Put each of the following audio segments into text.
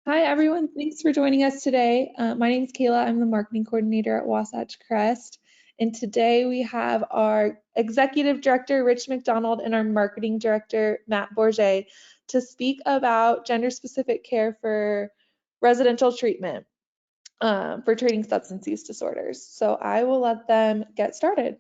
Hi, everyone. Thanks for joining us today. My name is Kayla. I'm the marketing coordinator at Wasatch Crest. And today we have our executive director, Rich McDonald, and our marketing director, Matt Bourget, to speak about gender-specific care for residential treatment for treating substance use disorders. So I will let them get started.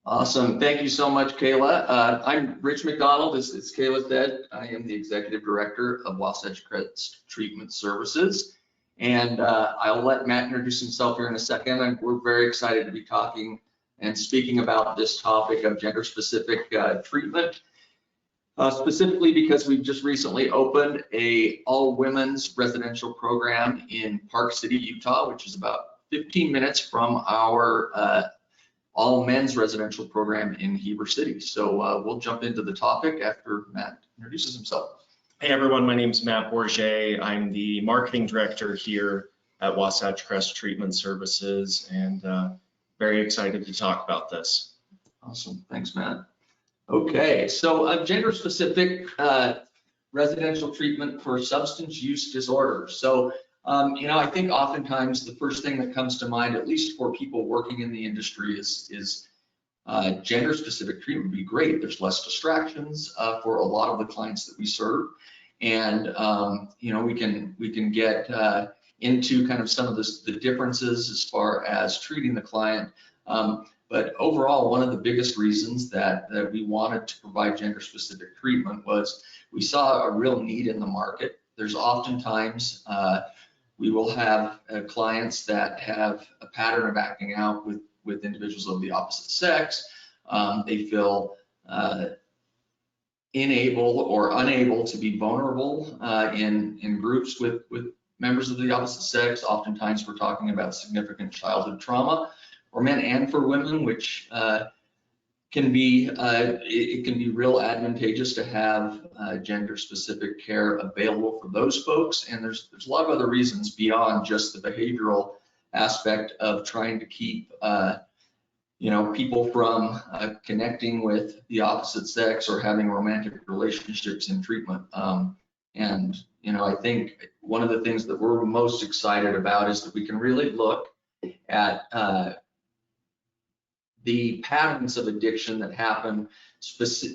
Awesome. Thank you so much, Kayla. I'm Rich McDonald. As Kayla said, I am the Executive Director of Wasatch Crest Treatment Services. And I'll let Matt introduce himself here in a second. And we're very excited to be talking and speaking about this topic of gender-specific treatment, specifically because we've just recently opened a all-women's residential program in Park City, Utah, which is about 15 minutes from our all men's residential program in Heber City. So we'll jump into the topic after Matt introduces himself. Hey everyone, my name is Matt Bourget. I'm the marketing director here at Wasatch Crest Treatment Services, and very excited to talk about this. Awesome, thanks Matt. Okay, so gender-specific residential treatment for substance use disorders. So I think oftentimes the first thing that comes to mind, at least for people working in the industry, is gender-specific treatment would be great. There's less distractions for a lot of the clients that we serve, and we can get into kind of some of the differences as far as treating the client. But overall, one of the biggest reasons that we wanted to provide gender-specific treatment was we saw a real need in the market. There's oftentimes we will have clients that have a pattern of acting out with individuals of the opposite sex. They feel unable to be vulnerable in groups with members of the opposite sex. Oftentimes we're talking about significant childhood trauma for men and for women, which can be real advantageous to have gender-specific care available for those folks. And there's a lot of other reasons beyond just the behavioral aspect of trying to keep people from connecting with the opposite sex or having romantic relationships in treatment. I think one of the things that we're most excited about is that we can really look at the patterns of addiction that happen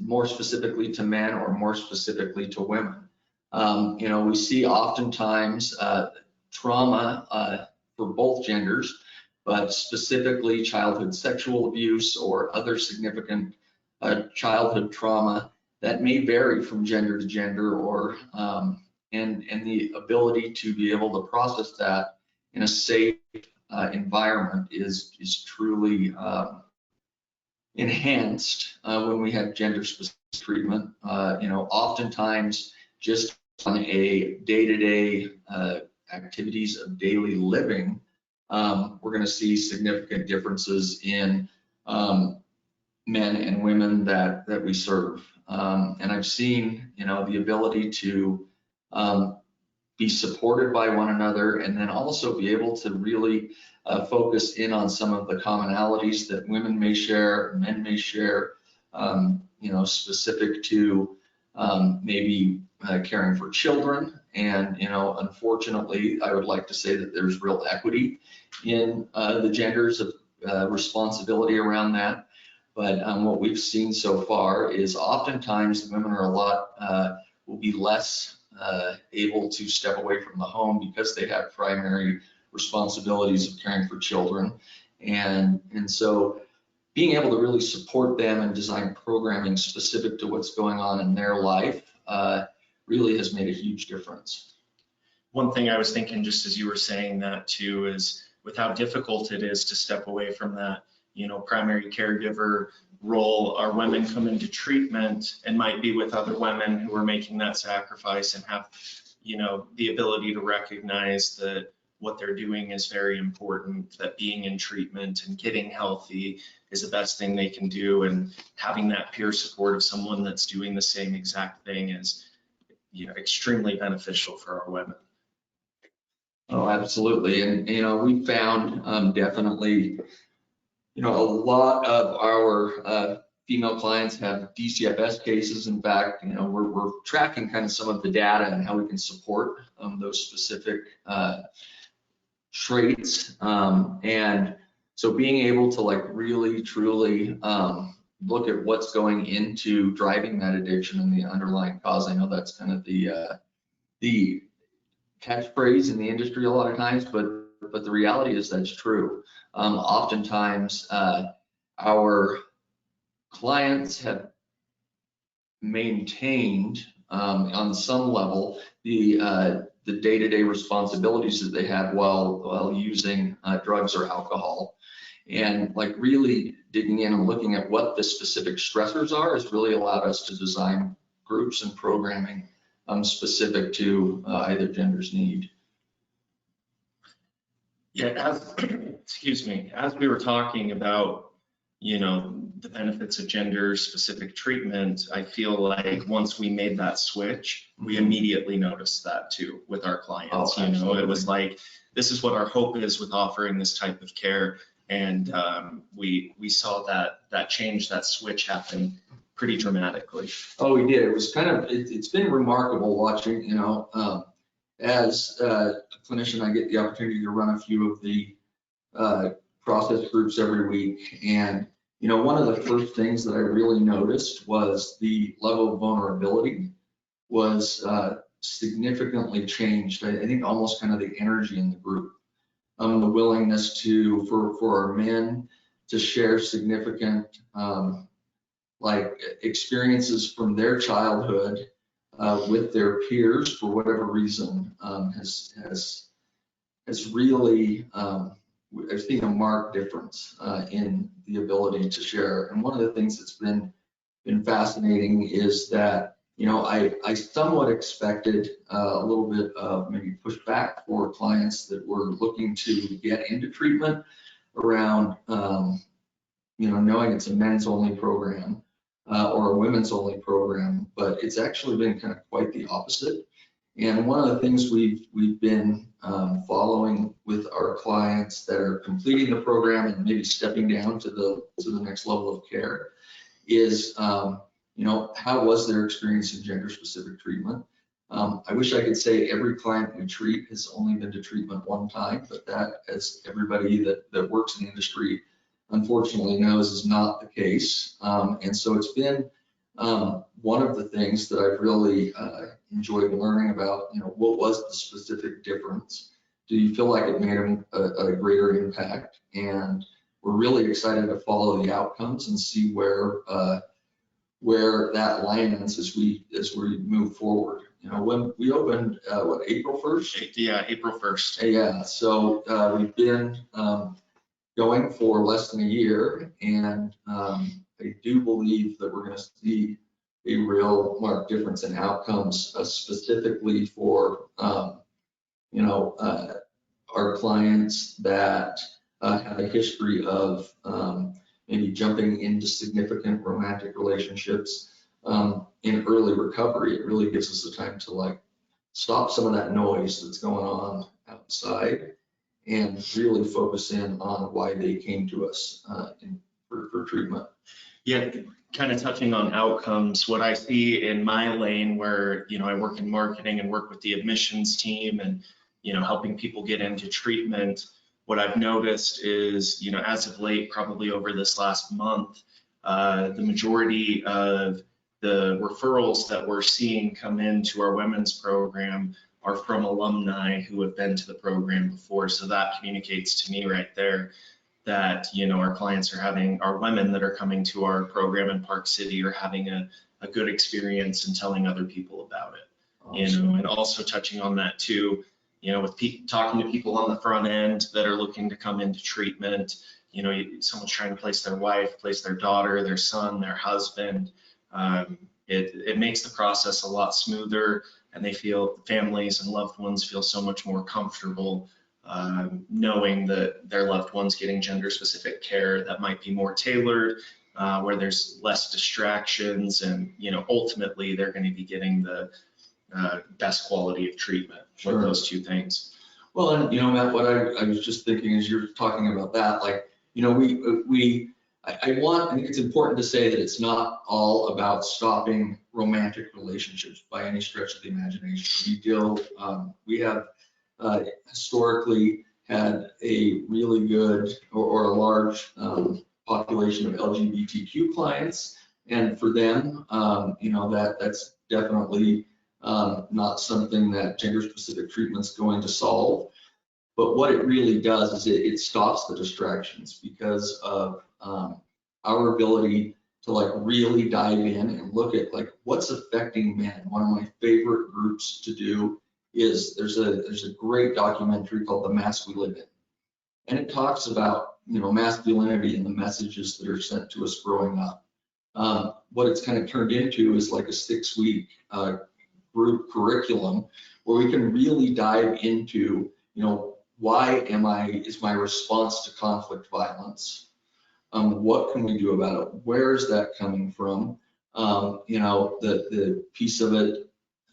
more specifically to men or more specifically to women. We see oftentimes trauma for both genders, but specifically childhood sexual abuse or other significant childhood trauma that may vary from gender to gender, or and the ability to be able to process that in a safe environment is truly enhanced when we have gender-specific treatment. Oftentimes just on a day-to-day activities of daily living, we're going to see significant differences in men and women that we serve. And I've seen, the ability to be supported by one another, and then also be able to really focus in on some of the commonalities that women may share, men may share, specific to maybe caring for children. And, unfortunately, I would like to say that there's real equity in the genders of responsibility around that. But what we've seen so far is oftentimes women are will be less able to step away from the home because they have primary responsibilities of caring for children. And so being able to really support them and design programming specific to what's going on in their life really has made a huge difference. One thing I was thinking, just as you were saying that too, is with how difficult it is to step away from that, primary caregiver role. Our women come into treatment and might be with other women who are making that sacrifice and have, the ability to recognize that what they're doing is very important, that being in treatment and getting healthy is the best thing they can do, and having that peer support of someone that's doing the same exact thing is, extremely beneficial for our women. Oh, absolutely. And, we found definitely, a lot of our female clients have DCFS cases. In fact, we're tracking kind of some of the data and how we can support those specific traits. And so being able to like really truly look at what's going into driving that addiction and the underlying cause. I know that's kind of the catchphrase in the industry a lot of times, but the reality is that's true. Oftentimes, our clients have maintained on some level the day-to-day responsibilities that they had while using drugs or alcohol. And like really digging in and looking at what the specific stressors are has really allowed us to design groups and programming specific to either gender's need. Yeah, excuse me, as we were talking about, the benefits of gender specific treatment, I feel like once we made that switch, we immediately noticed that too with our clients. It was like, this is what our hope is with offering this type of care. And we saw that change, that switch happen pretty dramatically. Oh, we did. It was kind of, it's been remarkable watching, as a clinician, I get the opportunity to run a few of the process groups every week. And, one of the first things that I really noticed was the level of vulnerability was significantly changed. I think almost kind of the energy in the group, the willingness for our men to share significant like experiences from their childhood with their peers for whatever reason has really I've seen a marked difference in the ability to share. And one of the things that's been fascinating is that I somewhat expected a little bit of maybe pushback for clients that were looking to get into treatment around knowing it's a men's only program or a women's only program, but it's actually been kind of quite the opposite. And one of the things we've been following with our clients that are completing the program and maybe stepping down to the next level of care is, how was their experience in gender-specific treatment? I wish I could say every client we treat has only been to treatment one time, but that, as everybody that works in the industry unfortunately knows, is not the case. And so it's been one of the things that I've really enjoyed learning about, what was the specific difference? Do you feel like it made a greater impact? And we're really excited to follow the outcomes and see where that lands as we move forward. When we opened, April 1st? Yeah, April 1st. Yeah, so we've been going for less than a year, and I do believe that we're going to see a real marked difference in outcomes, specifically for our clients that have a history of maybe jumping into significant romantic relationships in early recovery. It really gives us the time to like stop some of that noise that's going on outside and really focus in on why they came to us for treatment. Yeah, kind of touching on outcomes, what I see in my lane where, I work in marketing and work with the admissions team and, helping people get into treatment, what I've noticed is, as of late, probably over this last month, the majority of the referrals that we're seeing come into our women's program are from alumni who have been to the program before. So that communicates to me right there that, our clients our women that are coming to our program in Park City are having a good experience and telling other people about it. Awesome. And also touching on that too, with talking to people on the front end that are looking to come into treatment, someone's trying to place their wife, place their daughter, their son, their husband. It makes the process a lot smoother, and families and loved ones feel so much more comfortable knowing that their loved one's getting gender-specific care that might be more tailored, where there's less distractions, and ultimately they're going to be getting the best quality of treatment with those two things. Well, and Matt, what I was just thinking as you're talking about that, like, I think it's important to say that it's not all about stopping romantic relationships by any stretch of the imagination. We have historically had a really good or a large population of LGBTQ clients, and for them, that's definitely not something that gender-specific treatment's going to solve. But what it really does is it stops the distractions because of our ability to like really dive in and look at like what's affecting men. One of my favorite groups to do is there's a great documentary called The Mask We Live In, and it talks about masculinity and the messages that are sent to us growing up. What it's kind of turned into is like a 6-week group curriculum where we can really dive into why is my response to conflict violence? What can we do about it? Where is that coming from? The piece of it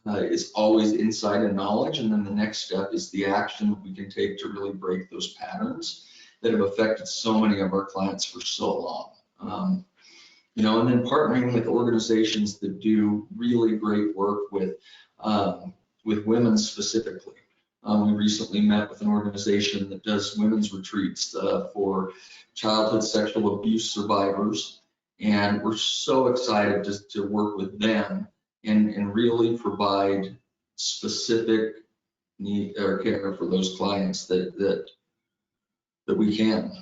is always insight and knowledge, and then the next step is the action that we can take to really break those patterns that have affected so many of our clients for so long. And then partnering with organizations that do really great work with women specifically. We recently met with an organization that does women's retreats for childhood sexual abuse survivors, and we're so excited to work with them and really provide specific need or care for those clients that we can.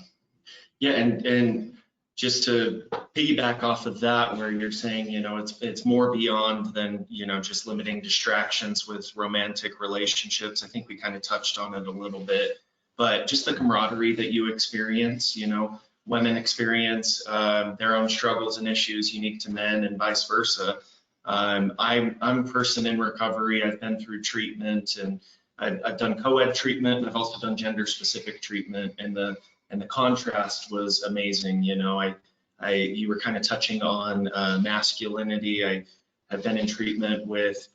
Yeah, and just to piggyback off of that, where you're saying, it's more beyond than, just limiting distractions with romantic relationships. I think we kind of touched on it a little bit, but just the camaraderie that you experience, women experience their own struggles and issues unique to men and vice versa. I'm a person in recovery. I've been through treatment, and I've done co-ed treatment, and I've also done gender-specific treatment, and the contrast was amazing. You were kind of touching on masculinity. I've been in treatment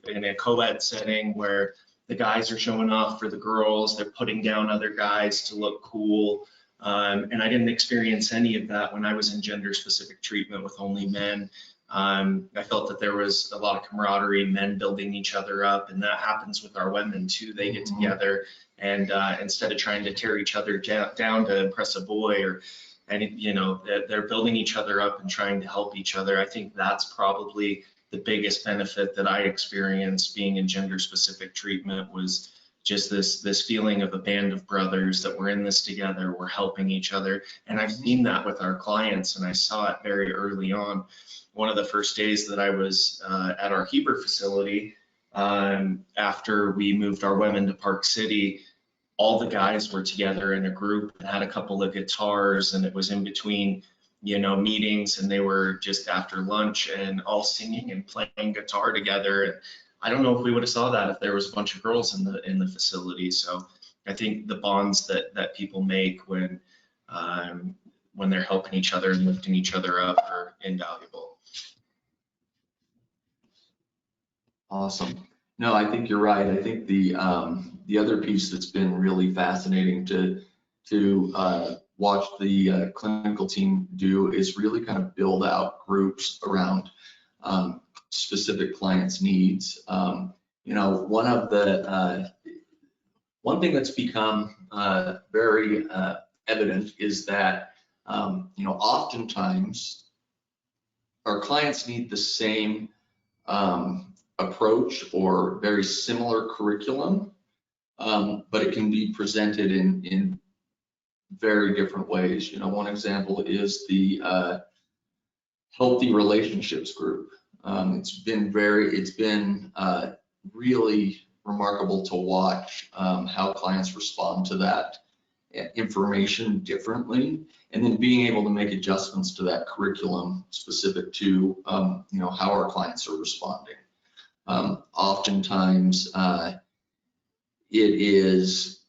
in a co-ed setting where the guys are showing off for the girls. They're putting down other guys to look cool. And I didn't experience any of that when I was in gender-specific treatment with only men. I felt that there was a lot of camaraderie, men building each other up, and that happens with our women too. They get together, and instead of trying to tear each other down to impress a boy, they're building each other up and trying to help each other. I think that's probably the biggest benefit that I experienced being in gender-specific treatment, was just this feeling of a band of brothers that we're in this together, we're helping each other. And I've seen that with our clients, and I saw it very early on. One of the first days that I was at our Heber facility, after we moved our women to Park City, all the guys were together in a group and had a couple of guitars, and it was in between meetings, and they were just after lunch and all singing and playing guitar together. And I don't know if we would have saw that if there was a bunch of girls in the facility. So I think the bonds that people make when they're helping each other and lifting each other up are invaluable. Awesome. No, I think you're right. I think the other piece that's been really fascinating to watch the clinical team do is really kind of build out groups around specific clients' needs. One thing that's become very evident is that oftentimes our clients need the same approach or very similar curriculum, but it can be presented in very different ways. One example is the healthy relationships group. It's been really remarkable to watch how clients respond to that information differently, and then being able to make adjustments to that curriculum specific to how our clients are responding. Oftentimes it is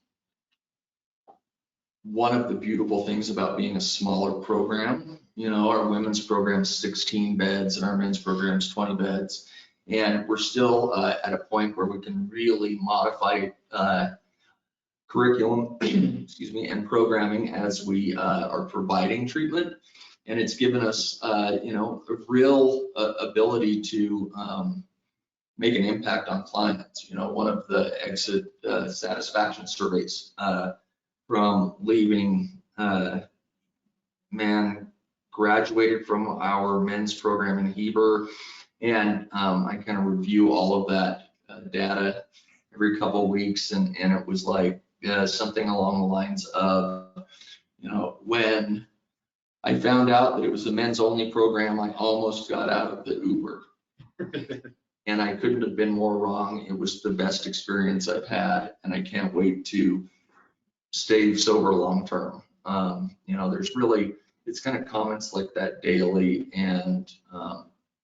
one of the beautiful things about being a smaller program. Our women's program's 16 beds and our men's program's 20 beds. And we're still at a point where we can really modify curriculum, excuse me, and programming as we are providing treatment. And it's given us, you know, a real ability to make an impact on clients. You know, one of the exit satisfaction surveys from leaving, man graduated from our men's program in Heber, and I kind of review all of that data every couple of weeks, and it was like something along the lines of, you know, when I found out that it was a men's only program, I almost got out of the Uber. And I couldn't have been more wrong. It was the best experience I've had, and I can't wait to stay sober long term. You know, there's really, it's kind of comments like that daily, and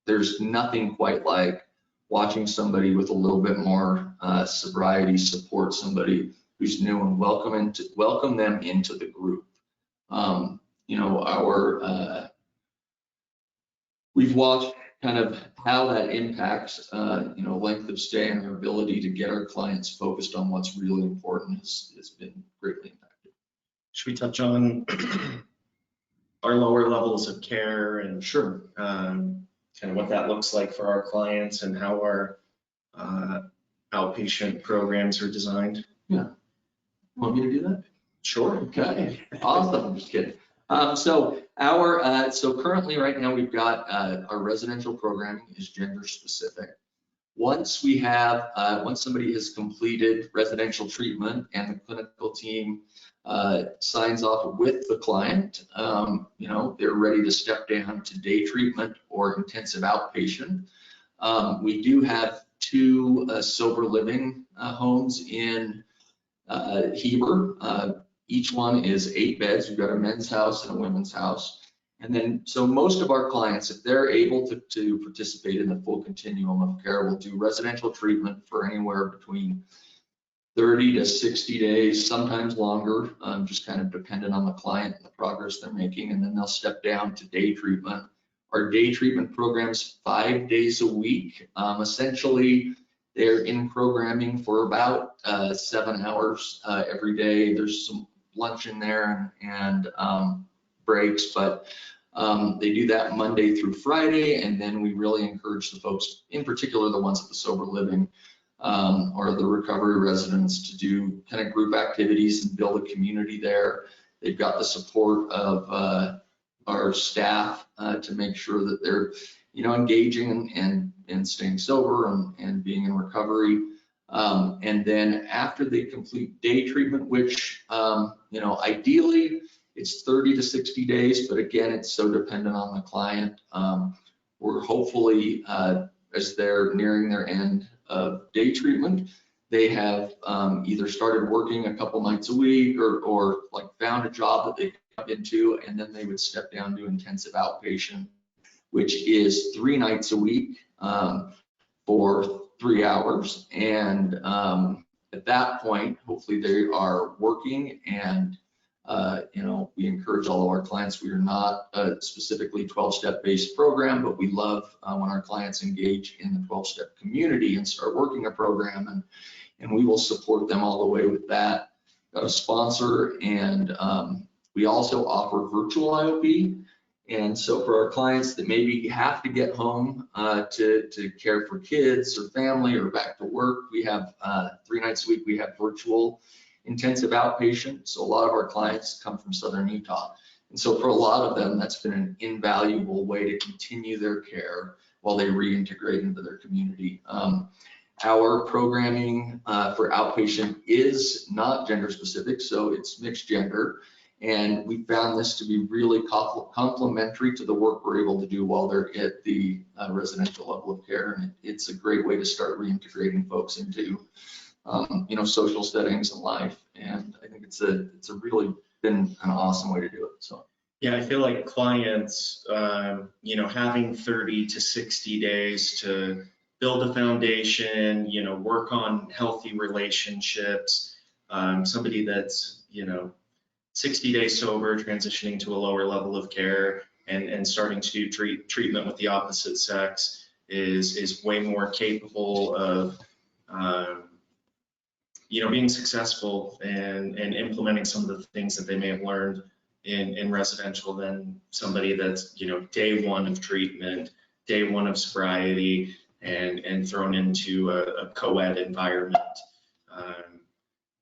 there's nothing quite like watching somebody with a little bit more sobriety support somebody who's new and welcome them into the group. You know, we've watched kind of how that impacts, you know, length of stay, and our ability to get our clients focused on what's really important has been greatly impacted. Should we touch on our lower levels of care and Sure. kind of what that looks like for our clients and how our outpatient programs are designed? Yeah. Want me to do that? Sure. Okay. Awesome. I'm just kidding. So currently right now we've got our residential programming is gender specific. Once we have, once somebody has completed residential treatment and the clinical team signs off with the client, you know, they're ready to step down to day treatment or intensive outpatient. We do have 2 sober living homes in Heber. Each one is 8 beds. We've got a men's house and a women's house. And then, so most of our clients, if they're able to participate in the full continuum of care, will do residential treatment for anywhere between 30 to 60 days, sometimes longer, just kind of dependent on the client and the progress they're making. And then they'll step down to day treatment. Our day treatment program's 5 days a week. Essentially, they're in programming for about 7 hours every day. There's some lunch in there and breaks, but they do that Monday through Friday. And then we really encourage the folks, in particular the ones at the sober living or the recovery residents, to do kind of group activities and build a community there. They've got the support of our staff to make sure that they're, you know, engaging and staying sober and being in recovery. And then after they complete day treatment, which, you know, ideally it's 30 to 60 days, but again, it's so dependent on the client. We're hopefully, as they're nearing their end of day treatment, they have either started working a couple nights a week or like found a job that they come into, and then they would step down to intensive outpatient, which is 3 nights a week for 3 hours. And at that point, hopefully they are working. And you know, we encourage all of our clients. We are not a specifically 12-step based program, but we love when our clients engage in the 12-step community and start working a program, and we will support them all the way with that. Got a sponsor, and we also offer virtual IOP. And so for our clients that maybe have to get home to care for kids or family or back to work, we have 3 nights a week, we have virtual intensive outpatient. So a lot of our clients come from Southern Utah. And so for a lot of them, that's been an invaluable way to continue their care while they reintegrate into their community. Our programming for outpatient is not gender specific, so it's mixed gender. And we found this to be really complementary to the work we're able to do while they're at the residential level of care. And it's a great way to start reintegrating folks into, you know, social settings and life. And I think it's a really been an awesome way to do it. So. Yeah, I feel like clients, you know, having 30 to 60 days to build a foundation, you know, work on healthy relationships, somebody that's, you know, 60 days sober, transitioning to a lower level of care and starting to do treatment with the opposite sex is way more capable of, you know, being successful and implementing some of the things that they may have learned in residential than somebody that's, you know, day one of treatment, day one of sobriety, and thrown into a co-ed environment.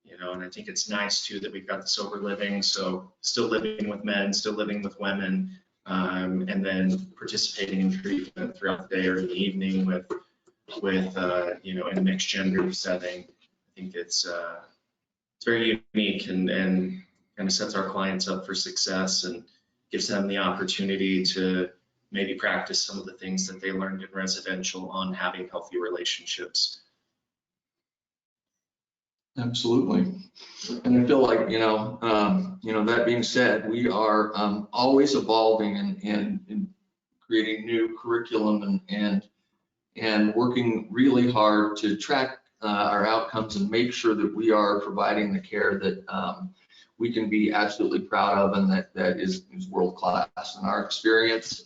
You know, and I think it's nice too that we've got the sober living, so still living with men, still living with women, and then participating in treatment throughout the day or in the evening with you know, in a mixed gender setting. I think it's very unique and kind of sets our clients up for success and gives them the opportunity to maybe practice some of the things that they learned in residential on having healthy relationships. Absolutely. And I feel like, that being said, we are always evolving and creating new curriculum and working really hard to track our outcomes and make sure that we are providing the care that we can be absolutely proud of and that is world class. In our experience,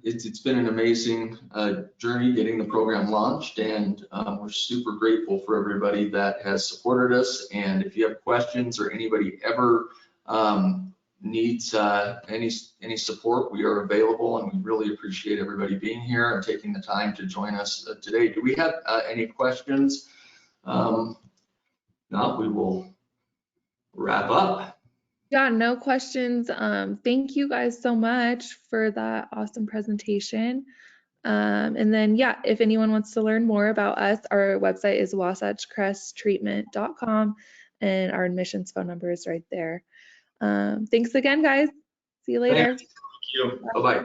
it's been an amazing journey getting the program launched, and we're super grateful for everybody that has supported us. And if you have questions or anybody ever needs any support, we are available, and we really appreciate everybody being here and taking the time to join us today. Do we have any questions? No, we will wrap up. Yeah, no questions. Thank you guys so much for that awesome presentation. And then, yeah, if anyone wants to learn more about us, our website is wasatchcresttreatment.com, and our admissions phone number is right there. Thanks again, guys. See you later. Thank you. Bye-bye.